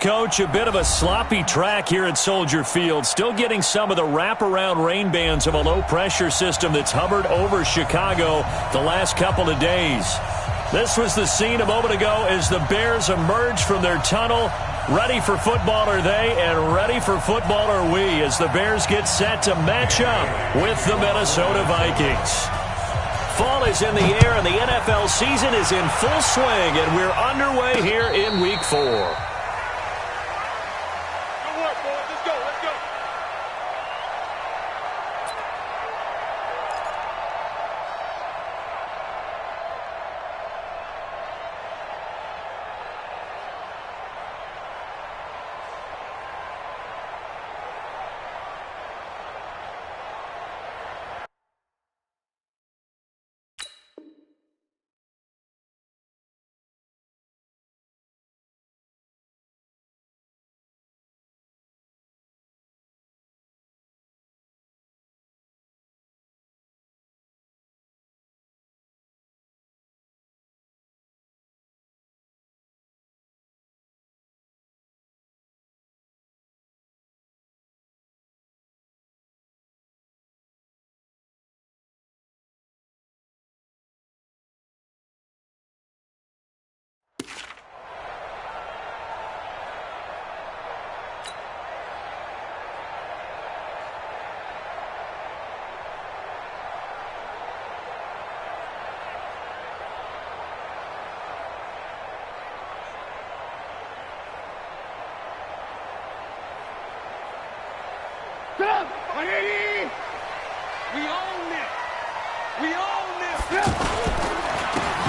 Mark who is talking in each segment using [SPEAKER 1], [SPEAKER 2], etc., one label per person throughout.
[SPEAKER 1] Coach, a bit of a sloppy track here at Soldier Field. Still getting some of the wraparound rain bands of a low-pressure system that's hovered over Chicago the last couple of days. This was the scene a moment ago as the Bears emerged from their tunnel. Ready for football are they, and ready for football are we as the Bears get set to match up with the Minnesota Vikings. Fall is in the air, and the NFL season is in full swing, and we're underway here in Week 4.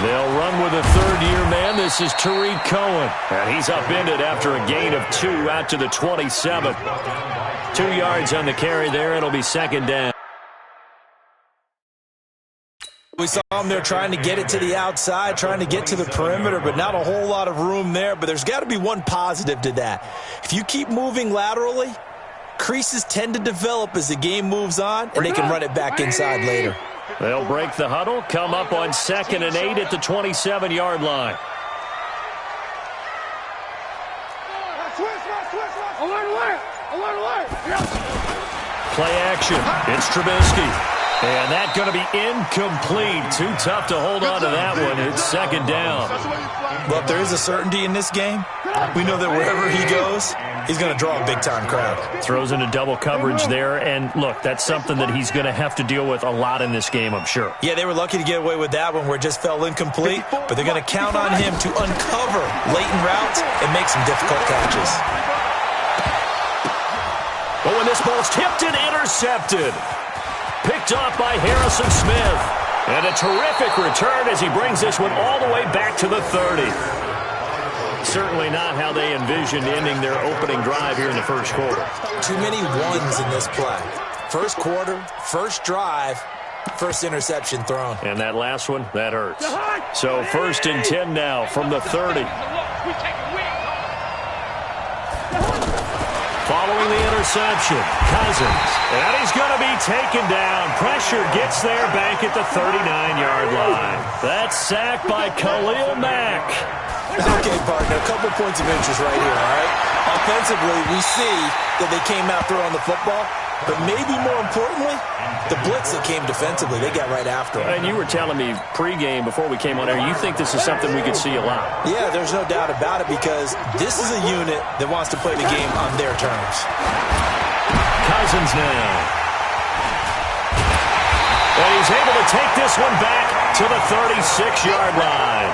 [SPEAKER 1] They'll run with a third-year man. This is Tariq Cohen. And he's upended after a gain of 2 out to the 27. 2 yards on the carry there. It'll be second down.
[SPEAKER 2] We saw him there trying to get it to the outside, trying to get to the perimeter, but not a whole lot of room there. But there's got to be one positive to that. If you keep moving laterally, creases tend to develop as the game moves on, and they can run it back inside later.
[SPEAKER 1] They'll break the huddle, come up on 2nd and 8 at the 27-yard line. Play action. It's Trubisky. And that's going to be incomplete. Too tough to hold on to that one. It's second down.
[SPEAKER 2] Well, if there is a certainty in this game, we know that wherever he goes, he's going to draw a big-time crowd.
[SPEAKER 1] Throws into double coverage there. And, look, that's something that he's going to have to deal with a lot in this game, I'm sure.
[SPEAKER 2] Yeah, they were lucky to get away with that one where it just fell incomplete. But they're going to count on him to uncover latent routes and make some difficult catches.
[SPEAKER 1] Oh, and this ball's tipped and intercepted. Picked off by Harrison Smith. And a terrific return as he brings this one all the way back to the 30. Certainly not how they envisioned ending their opening drive here in the first quarter.
[SPEAKER 2] Too many ones in this play. First quarter, first drive, first interception thrown.
[SPEAKER 1] And that last one, that hurts. So 1st and 10 now from the 30. Following the interception, Cousins. And he's going to be taken down. Pressure gets there back at the 39-yard line. That's sacked by Khalil Mack.
[SPEAKER 2] Okay, partner, a couple points of interest right here, all right? Offensively, we see that they came after on the football, but maybe more importantly, the blitz that came defensively, they got right after him.
[SPEAKER 1] And you were telling me pregame before we came on air, you think this is something we could see a lot.
[SPEAKER 2] Yeah, there's no doubt about it because this is a unit that wants to play the game on their terms.
[SPEAKER 1] Cousins now. And he's able to take this one back to the 36-yard line.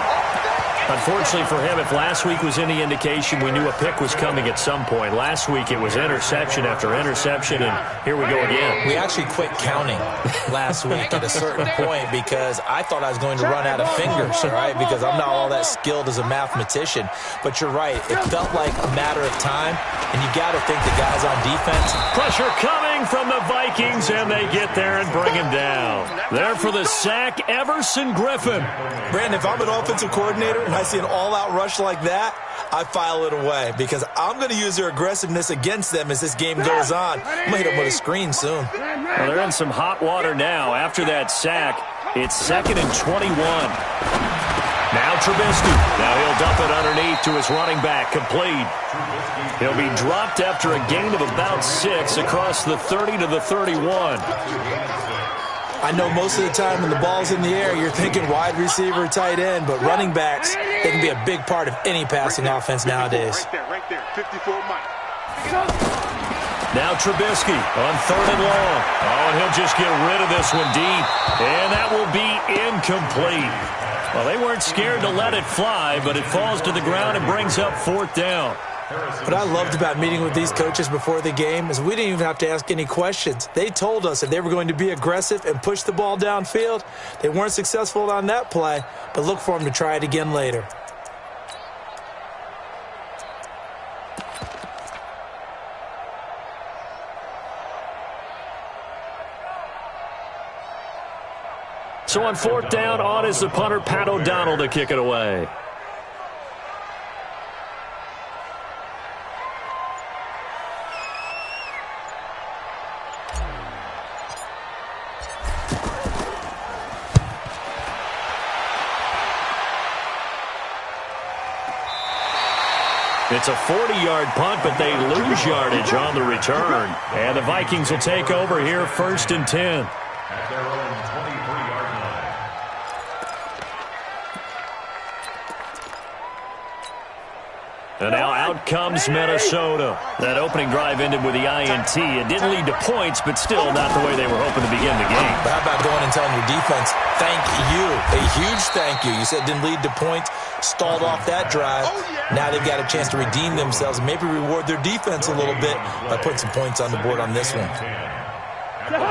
[SPEAKER 1] Unfortunately for him, if last week was any indication, we knew a pick was coming at some point. Last week, it was interception after interception, and here we go again.
[SPEAKER 2] We actually quit counting last week at a certain point because I thought I was going to run out of fingers, right, because I'm not all that skilled as a mathematician. But you're right. It felt like a matter of time, and you got to think the guys on defense.
[SPEAKER 1] Pressure coming from the Vikings, and they get there and bring him down. There for the sack, Everson Griffin.
[SPEAKER 2] Brandon, if I'm an offensive coordinator and I see an all-out rush like that, I file it away because I'm going to use their aggressiveness against them as this game goes on. I'm going to hit them with a screen soon.
[SPEAKER 1] Well, they're in some hot water now. After that sack, it's 2nd and 21. Now Trubisky. Now he'll dump it underneath to his running back. Complete. He'll be dropped after a gain of about 6 across the 30 to the 31.
[SPEAKER 2] I know most of the time when the ball's in the air, you're thinking wide receiver, tight end, but running backs, they can be a big part of any passing offense nowadays.
[SPEAKER 3] Right there, 54 Mike.
[SPEAKER 1] Now Trubisky on 3rd and long. Oh, and he'll just get rid of this one deep. And that will be incomplete. Well, they weren't scared to let it fly, but it falls to the ground and brings up 4th down.
[SPEAKER 2] What I loved about meeting with these coaches before the game is we didn't even have to ask any questions. They told us that they were going to be aggressive and push the ball downfield. They weren't successful on that play, but look for them to try it again later.
[SPEAKER 1] So on 4th down, on is the punter, Pat O'Donnell, to kick it away. It's a 40-yard punt, but they lose yardage on the return. And the Vikings will take over here 1st and 10.
[SPEAKER 4] At their own 23-yard line.
[SPEAKER 1] And now out comes Minnesota. That opening drive ended with the INT. It didn't lead to points, but still not the way they were hoping to begin the game.
[SPEAKER 2] But how about going and telling your defense, thank you, a huge thank you. You said it didn't lead to points, stalled off that drive. Now they've got a chance to redeem themselves and maybe reward their defense a little bit by putting some points on the board on this one.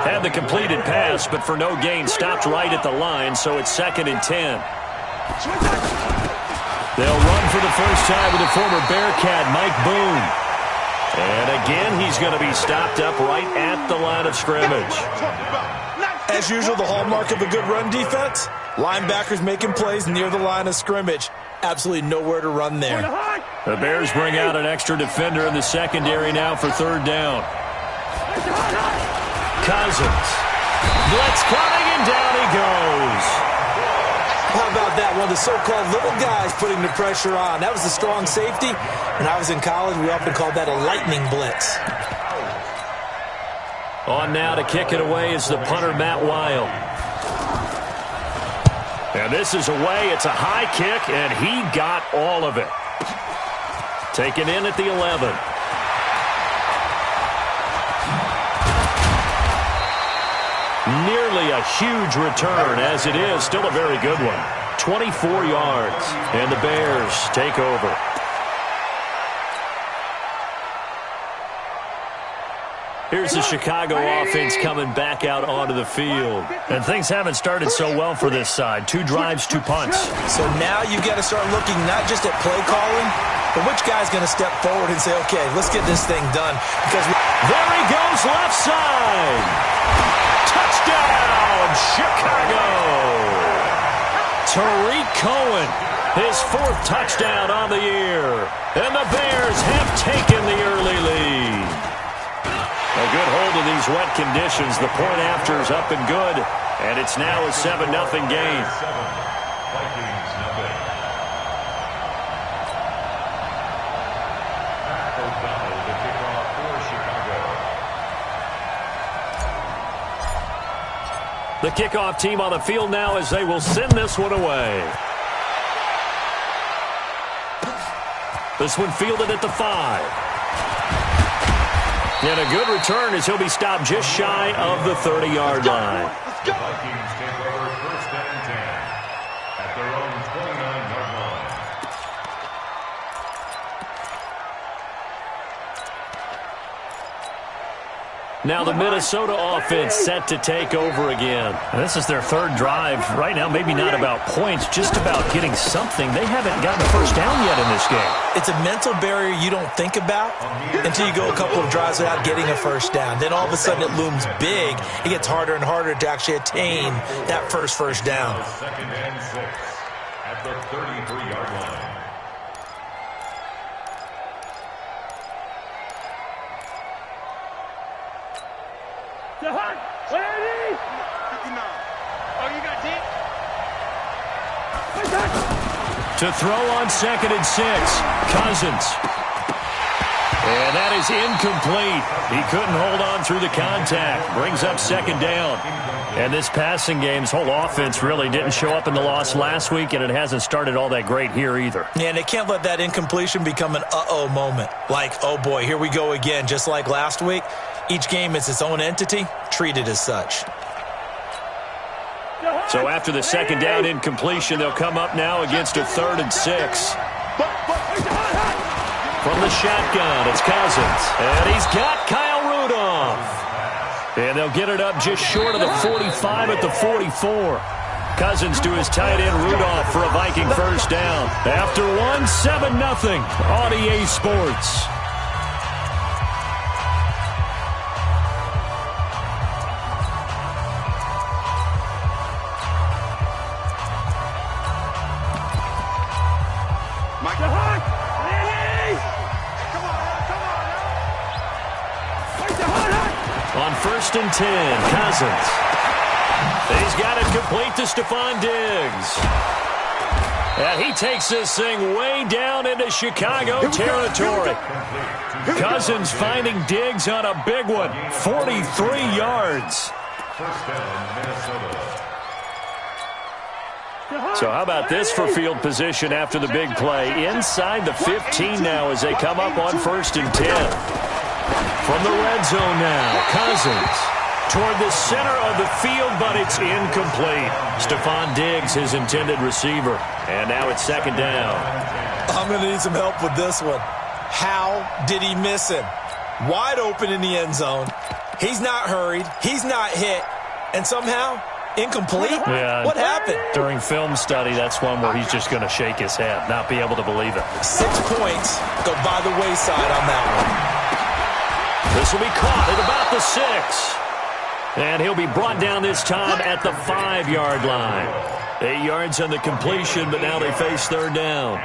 [SPEAKER 1] Had the completed pass, but for no gain, stopped right at the line, so it's 2nd and 10. They'll run for the first time with the former Bearcat, Mike Boone. And again, he's going to be stopped up right at the line of scrimmage.
[SPEAKER 2] As usual, the hallmark of a good run defense, linebackers making plays near the line of scrimmage. Absolutely nowhere to run there.
[SPEAKER 1] The Bears bring out an extra defender in the secondary now for 3rd down. Cousins. Blitz coming, and down he goes.
[SPEAKER 2] How about that? One of the so-called little guys putting the pressure on. That was the strong safety. When I was in college, we often called that a lightning blitz.
[SPEAKER 1] On now to kick it away is the punter, Matt Weil. And this is away. It's a high kick, and he got all of it. Taken in at the 11. Nearly a huge return, as it is. Still a very good one. 24 yards, and the Bears take over. Here's the Chicago offense coming back out onto the field. And things haven't started so well for this side. 2 drives, 2 punts.
[SPEAKER 2] So now you've got to start looking not just at play calling, but which guy's going to step forward and say, okay, let's get this thing done. Because
[SPEAKER 1] there he goes, left side. Touchdown, Chicago. Tariq Cohen, his 4th touchdown on the year. And the Bears have taken the early lead. A good hold of these wet conditions. The point after is up and good. And it's now a 7-0 game.
[SPEAKER 4] Vikings nothing. O'Donnell to kick off for Chicago.
[SPEAKER 1] The kickoff team on the field now as they will send this one away. This one fielded at the 5. And a good return as he'll be stopped just shy of the 30-yard line.
[SPEAKER 4] The Vikings take over 1st and 10 at their own 29-yard line.
[SPEAKER 1] Now the Minnesota offense set to take over again. And this is their 3rd drive. Right now, maybe not about points, just about getting something. They haven't gotten a first down yet in this game.
[SPEAKER 2] it's a mental barrier you don't think about until you go a couple of drives without getting a first down. Then all of a sudden it looms big. It gets harder and harder to actually attain that first down.
[SPEAKER 4] 2nd and 6 at the 33-yard line.
[SPEAKER 3] Oh, you got deep?
[SPEAKER 1] To throw on 2nd and 6. Cousins. And that is incomplete. He couldn't hold on through the contact. Brings up 2nd down. And this passing game's whole offense really didn't show up in the loss last week, and it hasn't started all that great here either.
[SPEAKER 2] Yeah, and they can't let that incompletion become an uh-oh moment. Like, oh boy, here we go again, just like last week. Each game is its own entity, treated as such.
[SPEAKER 1] So after the 2nd down incompletion, they'll come up now against a 3rd and 6. From the shotgun, it's Cousins. And he's got Kyle Rudolph. And they'll get it up just short of the 45 at the 44. Cousins to his tight end Rudolph for a Viking first down. After one, 7-0 on EA Sports. On 1st and 10, Cousins. He's got it complete to Stephon Diggs. And he takes this thing way down into Chicago territory. Cousins finding Diggs on a big one. 43 yards.
[SPEAKER 4] First down, Minnesota.
[SPEAKER 1] So how about this for field position after the big play? Inside the 15 now as they come up on 1st and 10. From the red zone now, Cousins toward the center of the field, but it's incomplete. Stephon Diggs, his intended receiver. And now it's 2nd down.
[SPEAKER 2] I'm going to need some help with this one. How did he miss him? Wide open in the end zone. He's not hurried. He's not hit. And somehow, incomplete?
[SPEAKER 1] Yeah.
[SPEAKER 2] What happened?
[SPEAKER 1] During film study, that's one where he's just going to shake his head, not be able to believe it.
[SPEAKER 2] 6 points go by the wayside on that one.
[SPEAKER 1] This will be caught at about the 6. And he'll be brought down this time at the 5-yard line. 8 yards on the completion, but now they face 3rd down.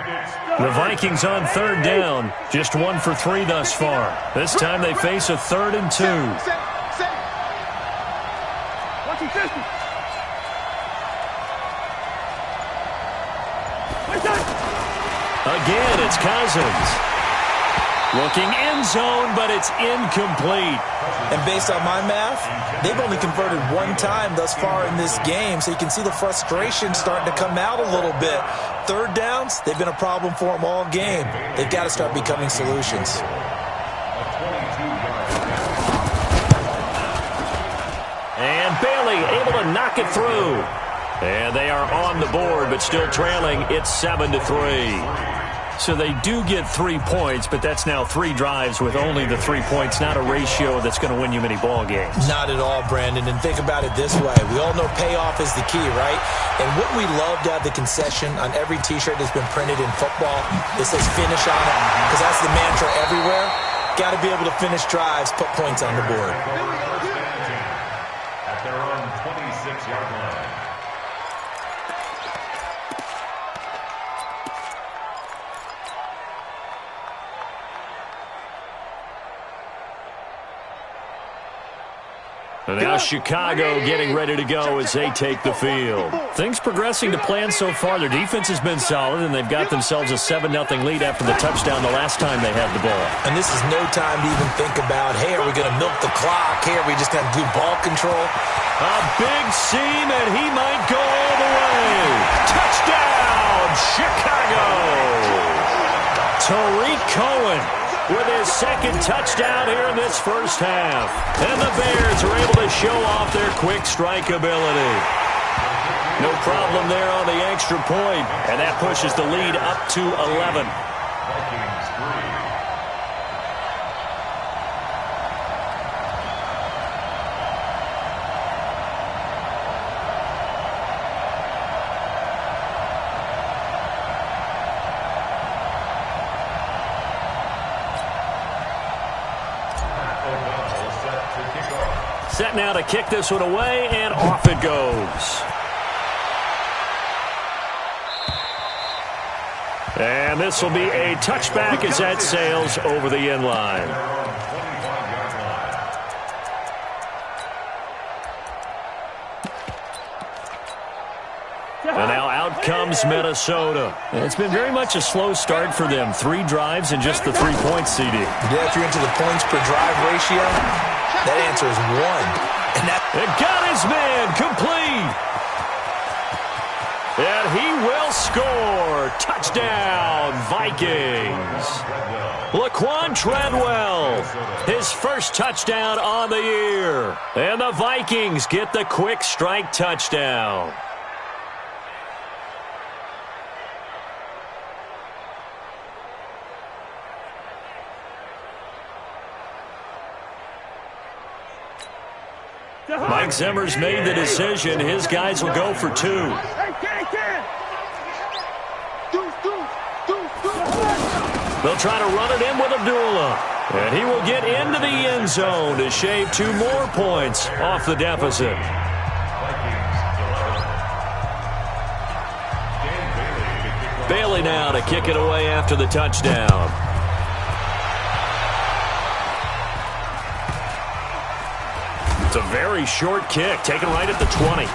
[SPEAKER 1] The Vikings on 3rd down, just 1 for 3 thus far. This time they face a 3rd and 2. Again, it's Cousins. Looking end zone, but it's incomplete.
[SPEAKER 2] And based on my math, they've only converted 1 time thus far in this game, so you can see the frustration starting to come out a little bit. 3rd downs, they've been a problem for them all game. They've got to start becoming solutions.
[SPEAKER 1] And Bailey able to knock it through. And they are on the board, but still trailing. It's 7-3. So they do get 3 points, but that's now 3 drives with only the 3 points, not a ratio that's going to win you many ball games.
[SPEAKER 2] Not at all, Brandon. And think about it this way. We all know payoff is the key, right? And wouldn't we love to have the concession on every T-shirt that's been printed in football that says finish on it? Because that's the mantra everywhere. Got to be able to finish drives, put points on the board.
[SPEAKER 4] At their own 26-yard line.
[SPEAKER 1] And now Chicago getting ready to go as they take the field. Things progressing to plan so far. Their defense has been solid, and they've got themselves a 7-0 lead after the touchdown the last time they had the ball.
[SPEAKER 2] And this is no time to even think about, hey, are we going to milk the clock? Hey, are we just going to do ball control?
[SPEAKER 1] A big seam, and he might go all the way. Touchdown, Chicago! Tariq Cohen with his 2nd touchdown here in this first half. And the Bears are able to show off their quick strike ability. No problem there on the extra point, and that pushes the lead up to 11.
[SPEAKER 4] Vikings 3.
[SPEAKER 1] Set now to kick this one away, and off it goes. And this will be a touchback as that sails over the end line. And now out up comes Minnesota. It's been very much a slow start for them. 3 drives and just the 3 points, CD.
[SPEAKER 2] Yeah, if you're into the points per drive ratio, that answer is 1. And that
[SPEAKER 1] it got his man complete. And he will score. Touchdown, Vikings. Laquan Treadwell, his first touchdown on the year. And the Vikings get the quick strike touchdown. Mike Zimmer's made the decision. His guys will go for 2. They'll try to run it in with Abdullah. And he will get into the end zone to shave 2 more points off the deficit. Bailey now to kick it away after the touchdown. It's a very short kick, taken right at the 20.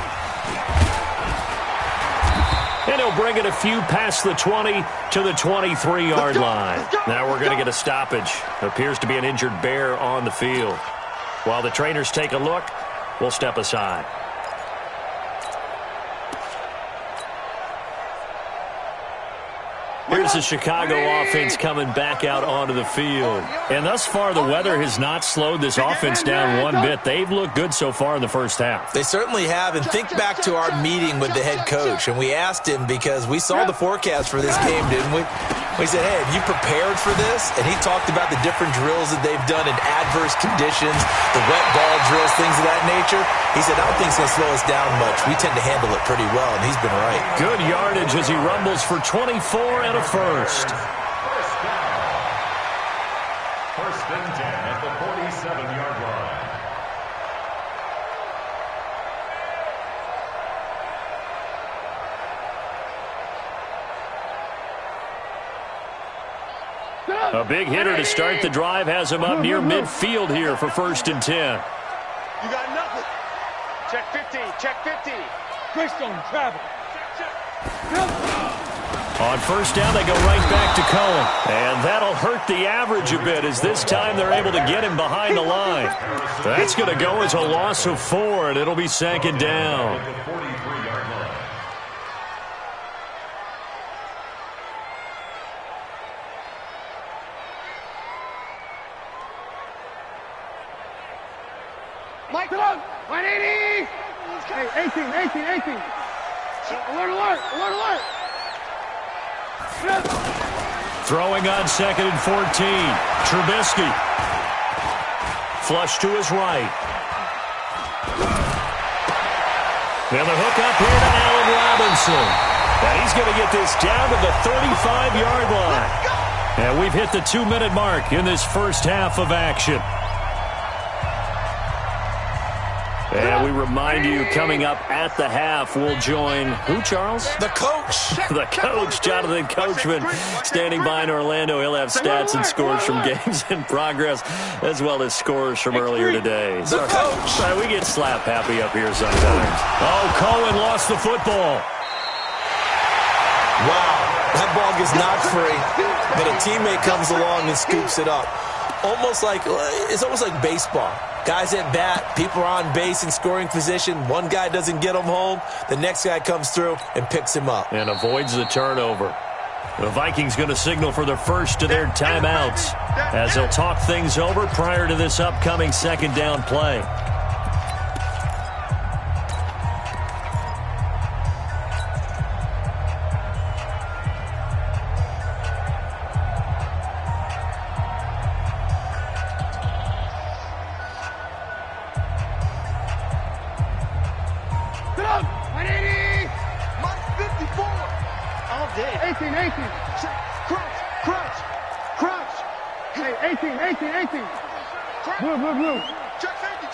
[SPEAKER 1] And he'll bring it a few past the 20 to the 23-yard line. Now we're going to get a stoppage. Appears to be an injured Bear on the field. While the trainers take a look, we'll step aside. Here's the Chicago offense coming back out onto the field. And thus far, the weather has not slowed this offense down one bit. They've looked good so far in the first half.
[SPEAKER 2] They certainly have. And think back to our meeting with the head coach. And we asked him, because we saw the forecast for this game, didn't we? We said, hey, have you prepared for this? And he talked about the different drills that they've done in adverse conditions, the wet ball drills, things of that nature. He said, I don't think it's going to slow us down much. We tend to handle it pretty well, and he's been right.
[SPEAKER 1] Good yardage as he rumbles for 24 and a first.
[SPEAKER 4] First and 10 at the 47-yard line.
[SPEAKER 1] A big hitter to start the drive has him up near midfield here for first and 10.
[SPEAKER 3] You got nothing. Check 15. Check 15.
[SPEAKER 5] Christian travel.
[SPEAKER 1] On first down, they go right back to Cohen. And that'll hurt the average a bit, as this time they're able to get him behind the line. That's going to go as a loss of 4, and it'll be second down.
[SPEAKER 5] Mike, come on. 180. Hey, 18. Alert.
[SPEAKER 1] Throwing on second and 14. Trubisky. Flush to his right. And the hook up here to Allen Robinson. And he's going to get this down to the 35-yard line. And we've hit the 2-minute mark in this first half of action. And we remind you, coming up at the half, we'll join who, Charles?
[SPEAKER 2] The coach.
[SPEAKER 1] The coach, Jonathan Coachman, standing by in Orlando. He'll have stats and scores from games in progress, as well as scores from earlier today.
[SPEAKER 2] The coach.
[SPEAKER 1] We get slap happy up here sometimes. Oh, Cohen lost the football.
[SPEAKER 2] Wow, that ball gets knocked free, but a teammate comes along and scoops it up. It's almost like baseball. Guys at bat, people are on base in scoring position. One guy doesn't get him home. The next guy comes through and picks him up.
[SPEAKER 1] And avoids the turnover. The Vikings going to signal for the first of their timeouts as they'll talk things over prior to this upcoming second down play.
[SPEAKER 5] Blue.
[SPEAKER 3] Check safety.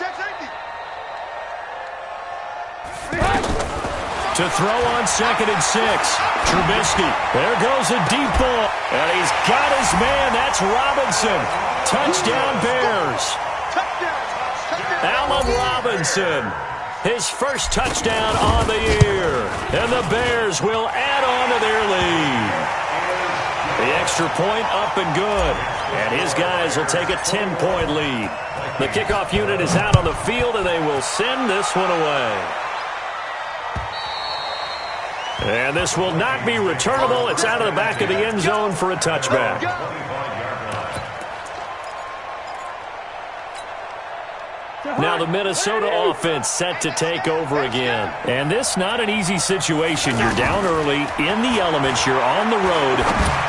[SPEAKER 1] To throw on second and 6. Trubisky. There goes a deep ball. And he's got his man. That's Robinson. Touchdown Bears. Allen Robinson. His first touchdown on the year. And the Bears will add on to their lead. The extra point up and good. And his guys will take a 10-point lead. The kickoff unit is out on the field, and they will send this one away. And this will not be returnable. It's out of the back of the end zone for a touchback. Now the Minnesota offense set to take over again. And this not an easy situation. You're down early, in the elements, you're on the road.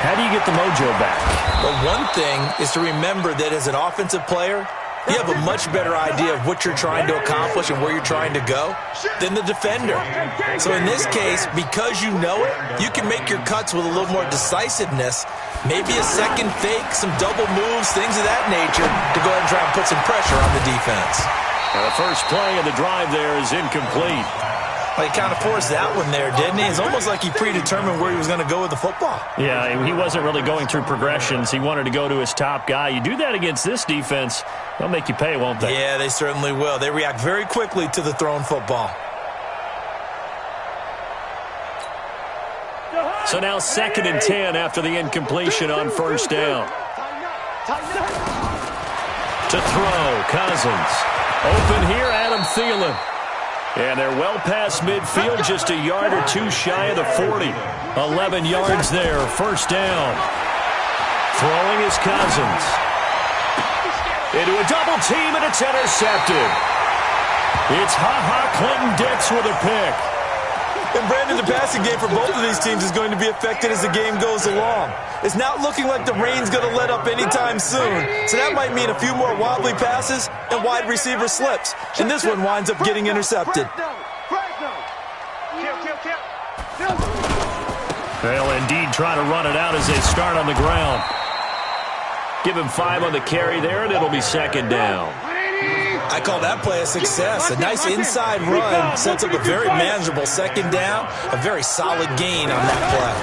[SPEAKER 1] How do you get the mojo back?
[SPEAKER 2] Well, one thing is to remember that as an offensive player, you have a much better idea of what you're trying to accomplish and where you're trying to go than the defender. So in this case, because you know it, you can make your cuts with a little more decisiveness, maybe a second fake, some double moves, things of that nature, to go ahead and try and put some pressure on the defense.
[SPEAKER 1] Now the first play of the drive there is incomplete.
[SPEAKER 2] Well, he kind of forced that one there, didn't he? It's almost like he predetermined where he was going to go with the football.
[SPEAKER 1] Yeah, he wasn't really going through progressions. He wanted to go to his top guy. You do that against this defense, they'll make you pay, won't they?
[SPEAKER 2] Yeah, they certainly will. They react very quickly to the thrown football.
[SPEAKER 1] So now 2nd and 10 after the incompletion on first down. To throw, Cousins. Open here, Adam Thielen. And they're well past midfield, just a yard or two shy of the 40. 11 yards there, first down. Throwing is Cousins. Into a double team, and it's intercepted. It's Clinton-Dix with a pick.
[SPEAKER 2] And, Brandon, the passing game for both of these teams is going to be affected as the game goes along. It's not looking like the rain's going to let up anytime soon, so that might mean a few more wobbly passes and wide receiver slips. And this one winds up getting intercepted.
[SPEAKER 1] They'll indeed try to run it out as they start on the ground. Give him 5 on the carry there, and it'll be 2nd down.
[SPEAKER 2] I call that play a success. A nice inside run sets up a very manageable 2nd down. A very solid gain on that play.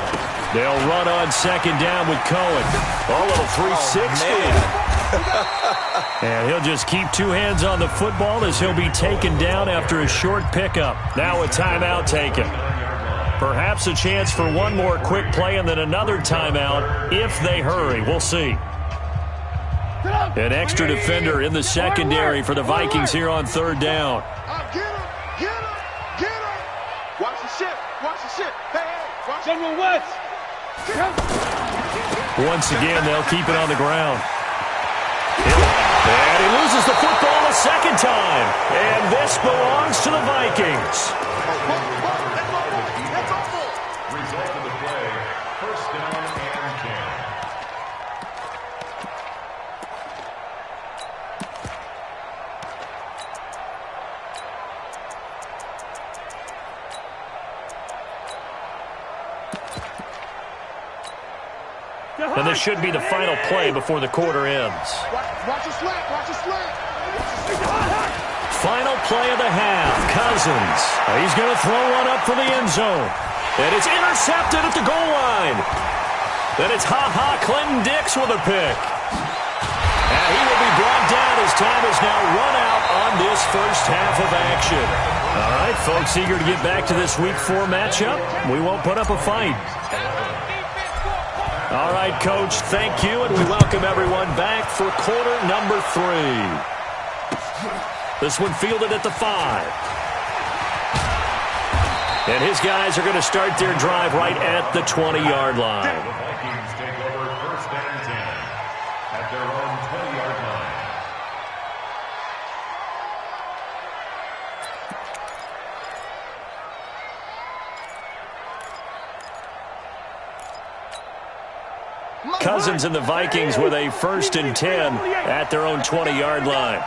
[SPEAKER 1] They'll run on 2nd down with Cohen. A little 360. And he'll just keep 2 hands on the football as he'll be taken down after a short pickup. Now a timeout taken. Perhaps a chance for one more quick play and then another timeout if they hurry. We'll see. An extra defender in the secondary for the Vikings here on 3rd down.
[SPEAKER 3] Get him! Watch the ship! Hey, watch
[SPEAKER 5] General West!
[SPEAKER 1] Once again, they'll keep it on the ground. And he loses the football a 2nd time. And this belongs to the Vikings.
[SPEAKER 4] Result of the play, first down and 10.
[SPEAKER 1] And this should be the final play before the quarter ends.
[SPEAKER 3] Watch your slant!
[SPEAKER 1] Final play of the half. Cousins. He's going to throw one up for the end zone. And it's intercepted at the goal line. Then it's Clinton-Dix with a pick. And he will be brought down as time is now run out on this first half of action. All right, folks, eager to get back to this Week 4 matchup. We won't put up a fight. All right, Coach, thank you, and we welcome everyone back for quarter number 3. This one fielded at the 5. And his guys are going to start their drive right at the 20-yard line.
[SPEAKER 4] The Vikings take over first and 10 at their own 20-yard line.
[SPEAKER 1] Cousins and the Vikings with a 1st and 10 at their own 20-yard line.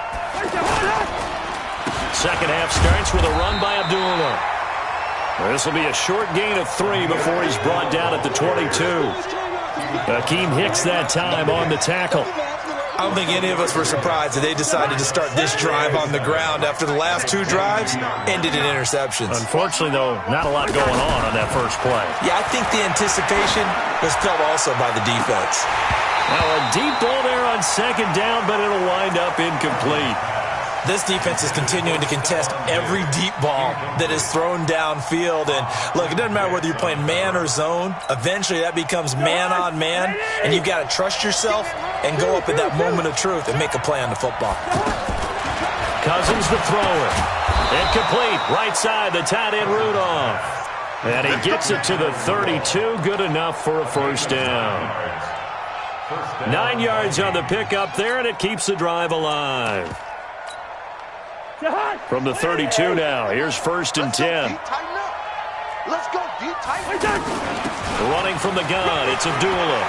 [SPEAKER 1] Second half starts with a run by Abdullah. This will be a short gain of 3 before he's brought down at the 22. Akeem Hicks that time on the tackle.
[SPEAKER 2] I don't think any of us were surprised that they decided to start this drive on the ground after the last 2 drives ended in interceptions.
[SPEAKER 1] Unfortunately, though, not a lot going on that first play.
[SPEAKER 2] Yeah, I think the anticipation was felt also by the defense.
[SPEAKER 1] Now a deep ball there on 2nd down, but it'll wind up incomplete.
[SPEAKER 2] This defense is continuing to contest every deep ball that is thrown downfield. And look, it doesn't matter whether you're playing man or zone. Eventually, that becomes man on man, and you've got to trust yourself and go up at that moment of truth and make a play on the football.
[SPEAKER 1] Cousins the thrower. Incomplete. Right side, the tight end Rudolph. And he gets it to the 32. Good enough for a first down. 9 yards on the pickup there, and it keeps the drive alive. From the 32 now, here's 1st and 10.
[SPEAKER 3] Let's go, D. Tighten.
[SPEAKER 1] Running from the gun, it's Abdullah.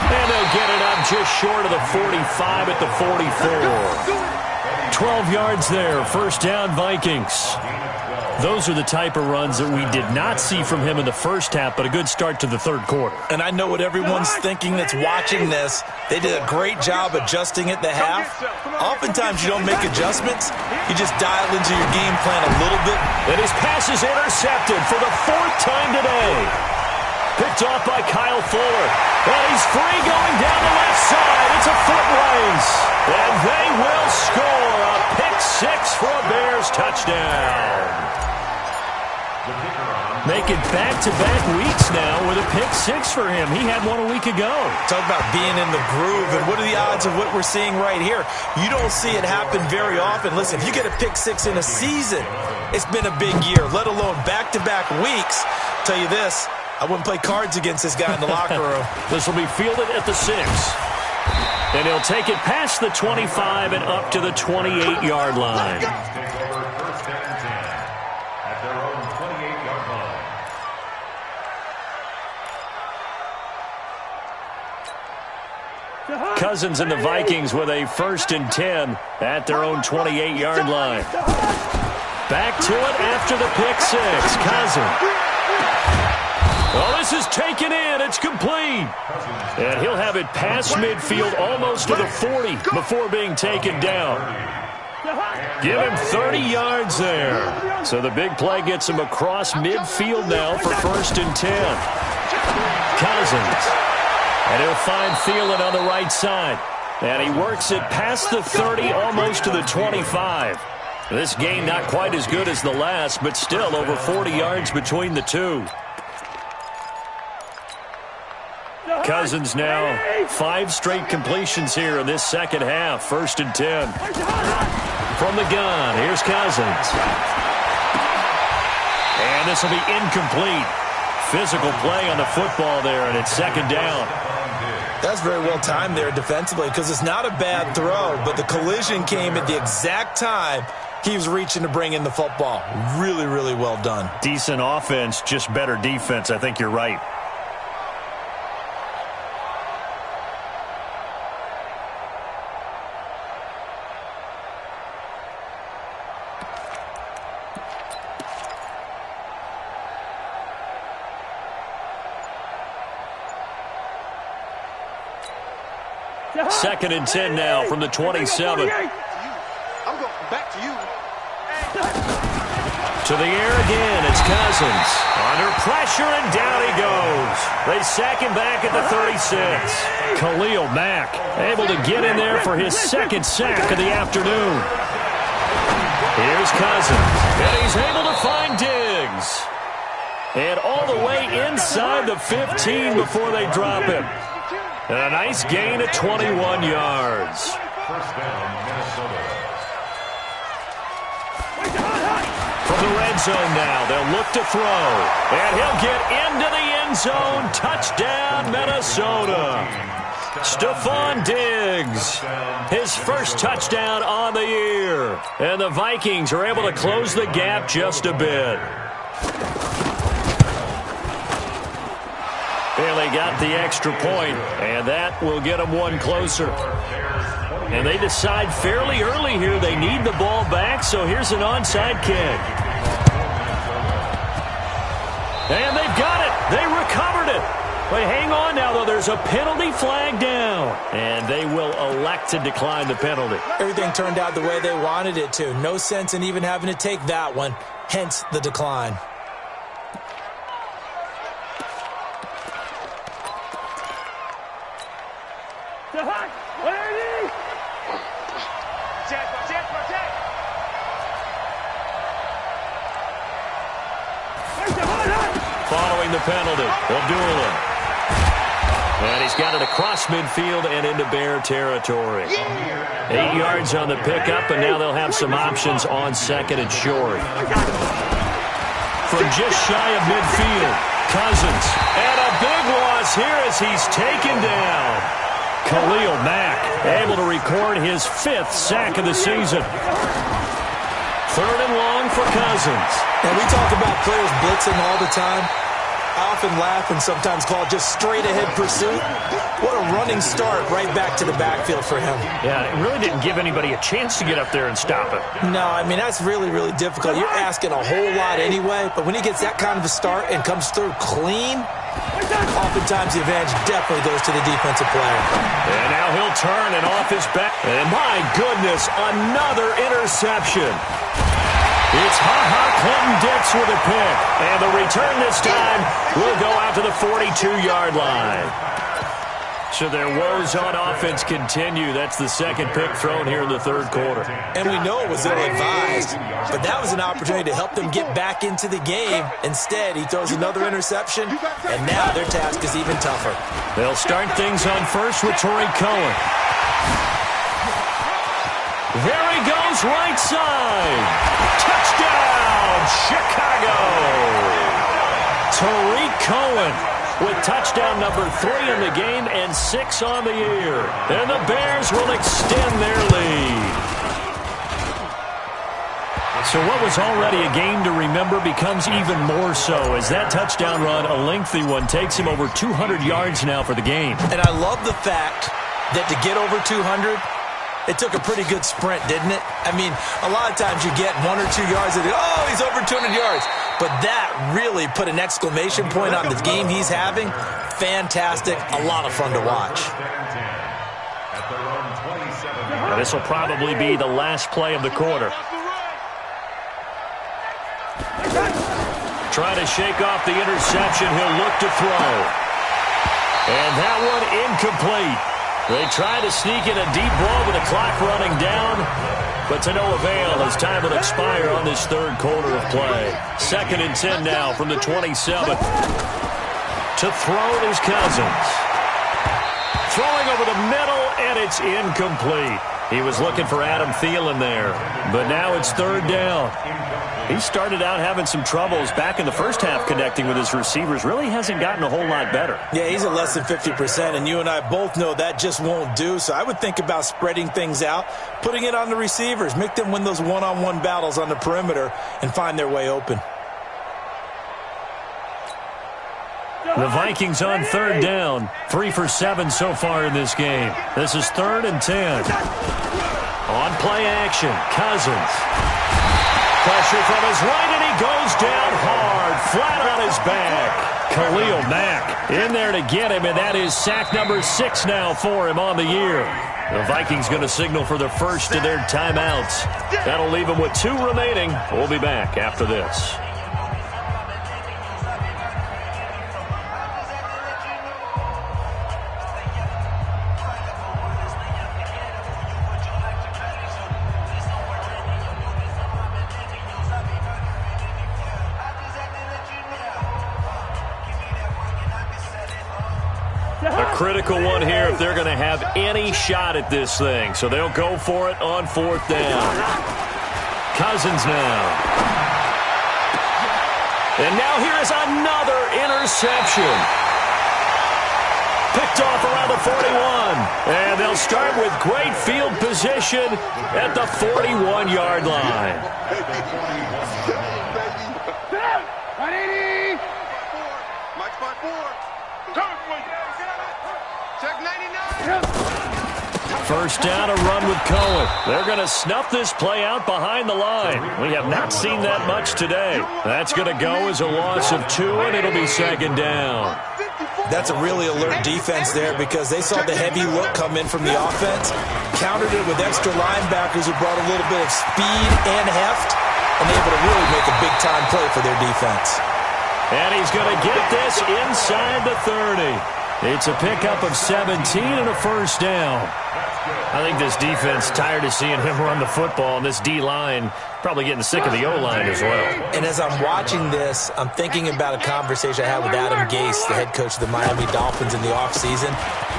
[SPEAKER 1] And they'll get it up just short of the 45 at the 44. 12 yards there, first down Vikings. Those are the type of runs that we did not see from him in the first half, but a good start to the third quarter.
[SPEAKER 2] And I know what everyone's thinking that's watching this. They did a great job adjusting at the half. Oftentimes you don't make adjustments. You just dial into your game plan a little bit.
[SPEAKER 1] And his pass is intercepted for the 4th time today. Picked off by Kyle Fuller. And he's free going down the left side. It's a foot race. And they will score a pick 6 for a Bears touchdown. Make it back-to-back weeks now with a pick 6 for him. He had one a week ago.
[SPEAKER 2] Talk about being in the groove, and what are the odds of what we're seeing right here? You don't see it happen very often. Listen, if you get a pick 6 in a season, it's been a big year, let alone back-to-back weeks. I'll tell you this, I wouldn't play cards against this guy in the locker room.
[SPEAKER 1] This will be fielded at the 6. And he'll take it past the 25 and up to the 28-yard line. Cousins and the Vikings with a 1st and 10 at their own 28-yard line. Back to it after the pick 6. Cousins. Well, this is taken in. It's complete. And he'll have it past midfield almost to the 40 before being taken down. Give him 30 yards there. So the big play gets him across midfield now for 1st and 10. Cousins. And he'll find Thielen on the right side. And he works it past the 30, almost to the 25. This game not quite as good as the last, but still over 40 yards between the two. Cousins now 5 straight completions here in this second half. 1st and 10. From the gun, here's Cousins. And this will be incomplete. Physical play on the football there, and it's 2nd down.
[SPEAKER 2] That's very well timed there defensively, because it's not a bad throw, but the collision came at the exact time he was reaching to bring in the football. Really, really well done.
[SPEAKER 1] Decent offense, just better defense. I think you're right. Second and 10 now from the 27.
[SPEAKER 3] I'm going back to you.
[SPEAKER 1] To the air again, it's Cousins. Under pressure, and down he goes. They sack him back at the 36. Khalil Mack able to get in there for his 2nd sack of the afternoon. Here's Cousins, and he's able to find Diggs. And all the way inside the 15 before they drop him. And a nice gain at 21 yards.
[SPEAKER 4] First down, Minnesota.
[SPEAKER 1] From the red zone now, they'll look to throw. And he'll get into the end zone. Touchdown, Minnesota. Stephon Diggs, his 1st touchdown on the year. And the Vikings are able to close the gap just a bit. And they got the extra point, and that will get them one closer. And they decide fairly early here they need the ball back, so here's an onside kick. And they've got it. They recovered it. But hang on now, though. There's a penalty flag down. And they will elect to decline the penalty.
[SPEAKER 2] Everything turned out the way they wanted it to. No sense in even having to take that one, hence the decline.
[SPEAKER 3] Jack,
[SPEAKER 1] following the penalty. They'll duel him. And he's got it across midfield and into Bear territory. 8 yards on the pickup, and now they'll have some options on second and short. From just shy of midfield, Cousins. And a big loss here as he's taken down. Khalil Mack able to record his 5th sack of the season. 3rd and long for Cousins.
[SPEAKER 2] And we talk about players blitzing all the time. I often laugh and sometimes call it just straight-ahead pursuit. What a running start right back to the backfield for him.
[SPEAKER 1] Yeah, it really didn't give anybody a chance to get up there and stop it.
[SPEAKER 2] No, I mean, that's really, really difficult. You're asking a whole lot anyway, but when he gets that kind of a start and comes through clean, oftentimes the advantage definitely goes to the defensive player.
[SPEAKER 1] And now he'll turn and off his back. And my goodness, another interception. It's Clinton-Dix with a pick. And the return this time will go out to the 42-yard line. So their woes on offense continue. That's the second pick thrown here in the 3rd quarter.
[SPEAKER 2] And we know it was ill-advised, but that was an opportunity to help them get back into the game. Instead, he throws another interception, and now their task is even tougher.
[SPEAKER 1] They'll start things on first with Tariq Cohen. There he goes, right side. Touchdown, Chicago. Tariq Cohen with touchdown number 3 in the game and 6 on the year. And the Bears will extend their lead. So what was already a game to remember becomes even more so as that touchdown run, a lengthy one, takes him over 200 yards now for the game.
[SPEAKER 2] And I love the fact that to get over 200, it took a pretty good sprint, didn't it? I mean, a lot of times you get 1 or 2 yards and oh, he's over 200 yards. But that really put an exclamation point on the game he's having. Fantastic. A lot of fun to watch.
[SPEAKER 1] Now, this will probably be the last play of the quarter. Trying to shake off the interception. He'll look to throw. And that one incomplete. They try to sneak in a deep ball with the clock running down, but to no avail as time will expire on this 3rd quarter of play. 2nd and 10 now from the 27. To throw is Cousins. Throwing over the middle, and it's incomplete. He was looking for Adam Thielen there, but now it's 3rd down. He started out having some troubles back in the first half connecting with his receivers. Really hasn't gotten a whole lot better.
[SPEAKER 2] Yeah, he's at less than 50%, and you and I both know that just won't do. So I would think about spreading things out, putting it on the receivers, make them win those one-on-one battles on the perimeter, and find their way open.
[SPEAKER 1] The Vikings on 3rd down. 3 for 7 so far in this game. This is 3rd and 10. On play action, Cousins. Pressure from his right, and he goes down hard, flat on his back. Khalil Mack in there to get him, and that is sack number 6 now for him on the year. The Vikings going to signal for the first of their timeouts. That'll leave them with 2 remaining. We'll be back after this. Critical one here if they're going to have any shot at this thing. So they'll go for it on 4th down. Cousins now. And now here is another interception. Picked off around the 41. And they'll start with great field position at the 41-yard line.
[SPEAKER 5] 180.
[SPEAKER 3] Mike's by 4. Check 99.
[SPEAKER 1] First down, a run with Cohen. They're going to snuff this play out behind the line. We have not seen that much today. That's going to go as a loss of 2, and it'll be 2nd down.
[SPEAKER 2] That's a really alert defense there because they saw the heavy look come in from the offense, countered it with extra linebackers who brought a little bit of speed and heft, and able to really make a big-time play for their defense.
[SPEAKER 1] And he's going to get this inside the 30. It's a pickup of 17 and a first down. I think this defense tired of seeing him run the football, and this D-line probably getting sick of the O-line as well.
[SPEAKER 2] And as I'm watching this, I'm thinking about a conversation I had with Adam Gase, the head coach of the Miami Dolphins in the offseason.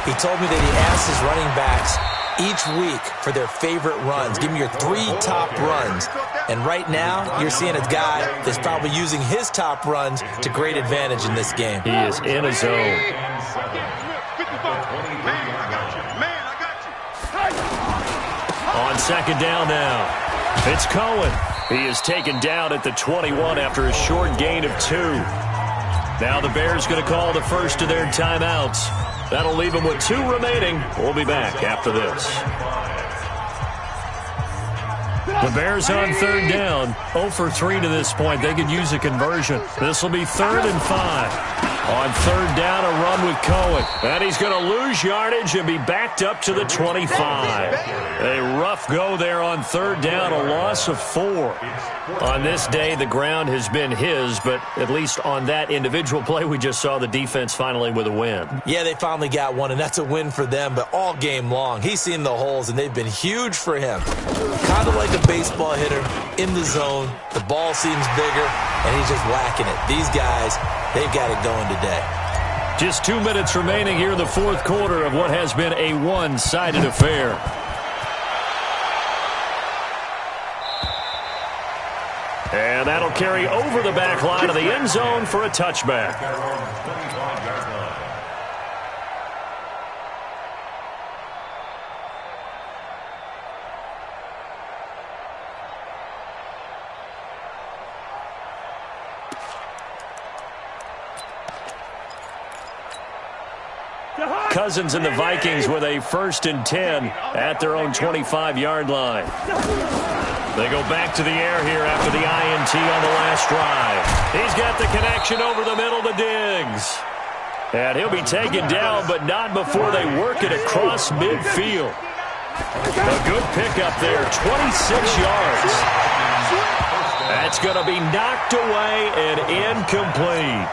[SPEAKER 2] He told me that he asked his running backs each week for their favorite runs. Give me your 3 top runs. And right now, you're seeing a guy that's probably using his top runs to great advantage in this game.
[SPEAKER 1] He is in a zone. On second down now, it's Cohen. He is taken down at the 21 after a short gain of 2. Now the Bears going to call the first of their timeouts. That'll leave them with 2 remaining. We'll be back after this. The Bears on third down, 0 for 3 to this point. They could use a conversion. This will be 3rd and 5. On third down, a run with Cohen. And he's going to lose yardage and be backed up to the 25. A rough go there on third down, a loss of 4. On this day, the ground has been his, but at least on that individual play, we just saw the defense finally with a win.
[SPEAKER 2] Yeah, they finally got one, and that's a win for them, but all game long, he's seen the holes, and they've been huge for him. Kind of like a baseball hitter in the zone. The ball seems bigger, and he's just whacking it. These guys, they've got it going today.
[SPEAKER 1] Just 2 minutes remaining here in the fourth quarter of what has been a one-sided affair. And that'll carry over the back line of the end zone for a touchback. Cousins and the Vikings with a 1st and 10 at their own 25-yard line. They go back to the air here after the INT on the last drive. He's got the connection over the middle to Diggs. And he'll be taken down, but not before they work it across midfield. A good pickup there, 26 yards. That's going to be knocked away and incomplete.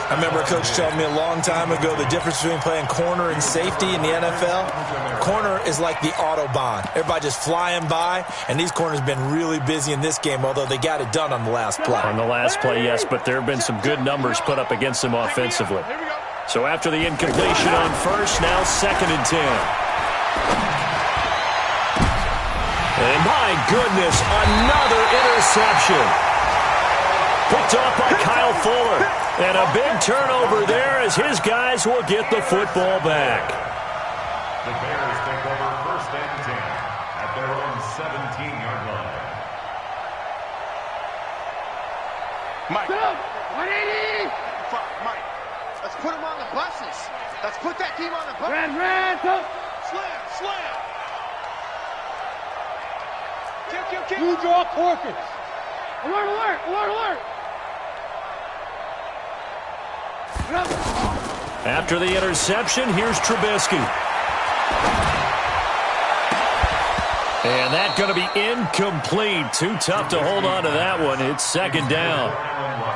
[SPEAKER 2] I remember a coach telling me a long time ago the difference between playing corner and safety in the NFL. Corner is like the Autobahn. Everybody just flying by, and these corners have been really busy in this game, although they got it done on the last play.
[SPEAKER 1] On the last play, yes, but there have been some good numbers put up against them offensively. So after the incompletion on first, now 2nd and 10. And my goodness, another interception. Picked off by Kyle Fuller. And a big turnover there as his guys will get the football back.
[SPEAKER 4] The Bears take over 1st and 10 at their own 17-yard line.
[SPEAKER 3] Mike.
[SPEAKER 5] 180.
[SPEAKER 3] Mike. Let's put him on the buses. Let's put that team on the buses.
[SPEAKER 5] Red,
[SPEAKER 3] Slam, slam. Kill.
[SPEAKER 5] You draw Corkins. Alert.
[SPEAKER 1] After the interception, here's Trubisky. And that's going to be incomplete. Too tough to hold on to that one. It's 2nd down.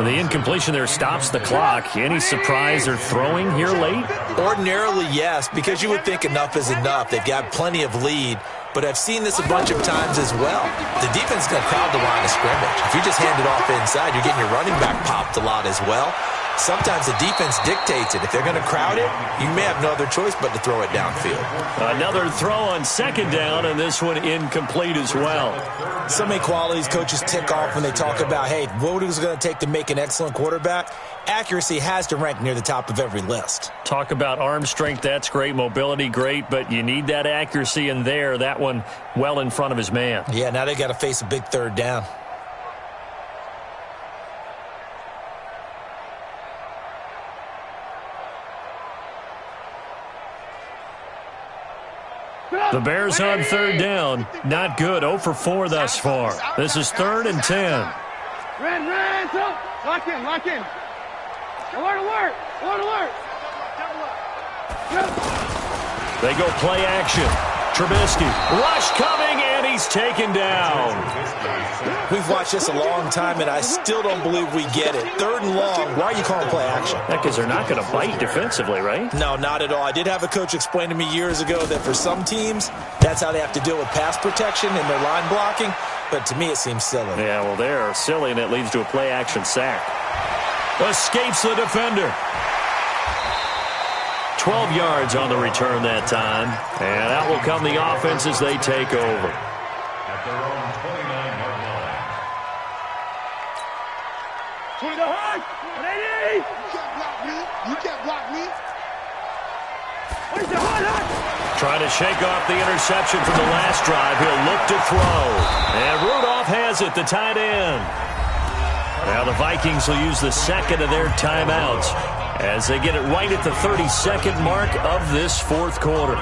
[SPEAKER 1] The incompletion there stops the clock. Any surprise they're throwing here late?
[SPEAKER 2] Ordinarily, yes, because you would think enough is enough. They've got plenty of lead, but I've seen this a bunch of times as well. The defense is going to crowd the line of scrimmage. If you just hand it off inside, you're getting your running back popped a lot as well. Sometimes the defense dictates it. If they're going to crowd it, you may have no other choice but to throw it downfield.
[SPEAKER 1] Another throw on 2nd down, and this one incomplete as well.
[SPEAKER 2] So many qualities coaches tick off when they talk about, hey, what is it going to take to make an excellent quarterback? Accuracy has to rank near the top of every list.
[SPEAKER 1] Talk about arm strength, that's great. Mobility, great, but you need that accuracy in there. That one well in front of his man.
[SPEAKER 2] Yeah, now they got to face a big 3rd down.
[SPEAKER 1] The Bears on 3rd down. Not good. 0 for 4 thus far. This is 3rd and 10.
[SPEAKER 5] Red, lock in. Alert.
[SPEAKER 1] They go play action. Trubisky, rush coming, and he's taken down.
[SPEAKER 2] We've watched this a long time, and I still don't believe we get it. 3rd and long. Why are you calling play action?
[SPEAKER 1] Because they're not going to bite defensively, right?
[SPEAKER 2] No, not at all. I did have a coach explain to me years ago that for some teams, that's how they have to deal with pass protection and their line blocking. But to me, it seems silly.
[SPEAKER 1] Yeah, well, they're silly, and it leads to a play action sack. Escapes the defender. 12 yards on the return that time. And out will come the offense as they take over.
[SPEAKER 4] At their own 29-yard line.
[SPEAKER 5] 20 to hard. 180.
[SPEAKER 3] You can't block me. You can't block me.
[SPEAKER 5] What is the hard?
[SPEAKER 1] Trying to shake off the interception from the last drive. He'll look to throw. And Rudolph has it, the tight end. Now the Vikings will use the second of their timeouts as they get it right at the 32nd mark of this 4th quarter.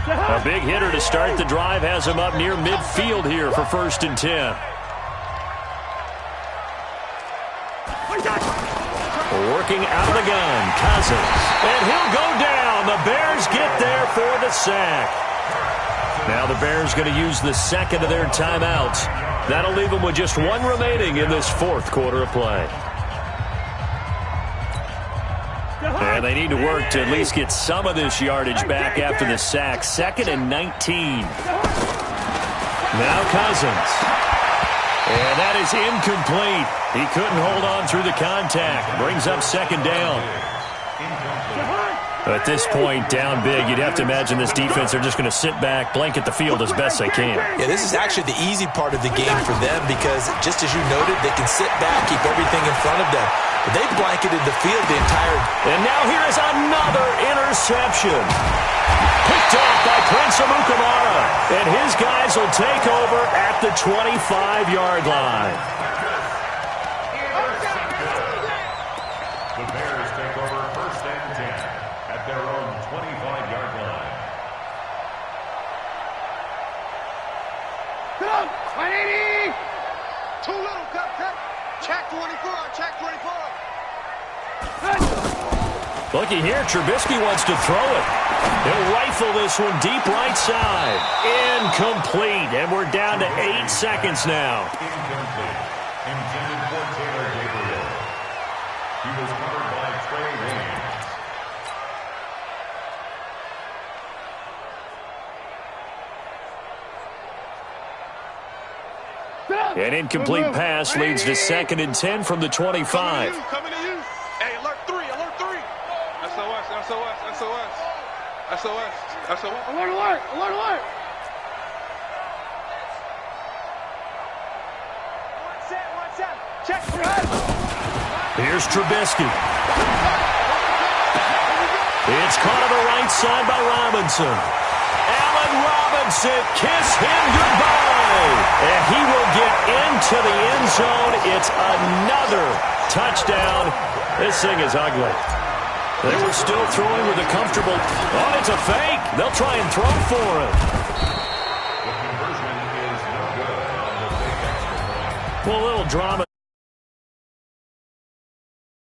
[SPEAKER 1] A big hitter to start the drive has him up near midfield here for 1st and 10. Working out of the gun, Cousins. And he'll go down. The Bears get there for the sack. Now the Bears going to use the second of their timeouts. That'll leave them with just 1 remaining in this 4th quarter of play. And they need to work to at least get some of this yardage back after the sack. 2nd and 19. Now Cousins. And that is incomplete. He couldn't hold on through the contact. Brings up 2nd down. At this point, down big, you'd have to imagine this defense, they're just going to sit back, blanket the field as best they can.
[SPEAKER 2] Yeah, this is actually the easy part of the game for them because, just as you noted, they can sit back, keep everything in front of them. But they blanketed the field the entire...
[SPEAKER 1] And now here is another interception. Picked off by Prince Amukamara. And his guys will take over at the 25-yard line.
[SPEAKER 4] The Bears take over 1st and 10 at their own 25-yard line.
[SPEAKER 5] Come on. 180.
[SPEAKER 3] Too little, cut. Check 24. Check 24.
[SPEAKER 1] Looky here, Trubisky wants to throw it. He'll rifle this one deep right side. Incomplete, and we're down to 8 seconds now.
[SPEAKER 4] Incomplete. Intended for Taylor Gabriel. He was covered by Trey Williams.
[SPEAKER 1] An incomplete pass leads to 2nd and 10 from the 25.
[SPEAKER 3] Coming to you. Hey, alert 3. SOS.
[SPEAKER 5] Alert. Check.
[SPEAKER 1] Here's Trubisky. It's caught on the right side by Robinson. Allen Robinson, kiss him goodbye. And he will get into the end zone. It's another touchdown. This thing is ugly. They were still throwing with a comfortable... Oh, it's a fake. They'll try and throw for him.
[SPEAKER 4] The conversion is no good on the fake extra point.
[SPEAKER 1] Well, a little drama.